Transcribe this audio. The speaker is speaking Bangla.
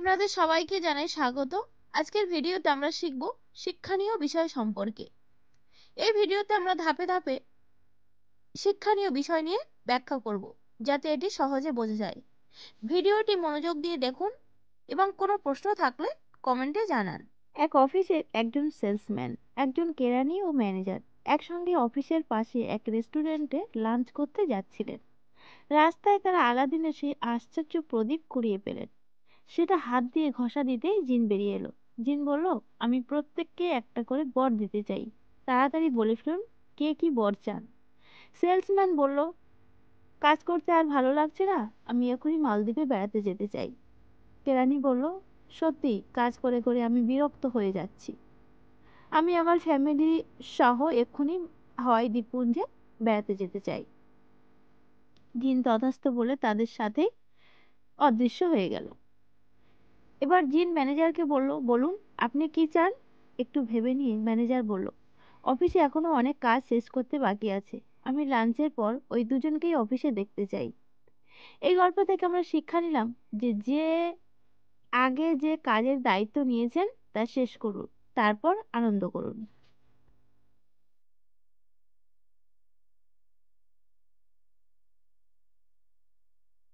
আপনাদের সবাইকে জানাই স্বাগত। আজকের ভিডিওতে আমরা শিখব শিক্ষণীয় বিষয় সম্পর্কে। এই ভিডিওতে আমরা ধাপে ধাপে শিক্ষণীয় বিষয় নিয়ে ব্যাখ্যা করব, যাতে এটি সহজে বোঝা যায়। ভিডিওটি মনোযোগ দিয়ে দেখুন এবং কোনো প্রশ্ন থাকলে কমেন্টে জানান। এক অফিসে একজন সেলসম্যান, একজন কেরানি ও ম্যানেজার একসঙ্গে অফিসের পাশে এক রেস্টুরেন্টে লাঞ্চ করতে যাচ্ছিলেন। রাস্তায় তারা আলাদিনের সেই আশ্চর্য প্রদীপ কুড়িয়ে পেলেন। সেটা হাত দিয়ে ঘষা দিতেই জিন বেরিয়ে এলো। জিন বলল, আমি প্রত্যেককে একটা করে বর দিতে চাই। তাড়াতাড়ি বলে ফেলুন, কে কি বর চান? সেলসম্যান বলল, কাজ করতে আর ভালো লাগছে না, আমি এখনই মালদ্বীপে বেড়াতে যেতে চাই। কেরানি বলল, সত্যি কাজ করে করে আমি বিরক্ত হয়ে যাচ্ছি, আমি আমার ফ্যামিলি সহ এক্ষুনি হাওয়াই দ্বীপপুঞ্জে বেড়াতে যেতে চাই। জিন তথাস্থ বলে তাদের সাথে অদৃশ্য হয়ে গেল। এবার জিন ম্যানেজারকে বলল, বলুন আপনি কি চান? একটু ভেবে নিয়ে ম্যানেজার বলল, অফিসে এখনো অনেক কাজ শেষ করতে বাকি আছে, আমি লাঞ্চের পর ওই দুজনকেই অফিসে দেখতে চাই। এই গল্প থেকে আমরা শিক্ষা নিলাম যে যে আগে যে কাজের দায়িত্ব নিয়েছেন তা শেষ করুন, তারপর আনন্দ করুন।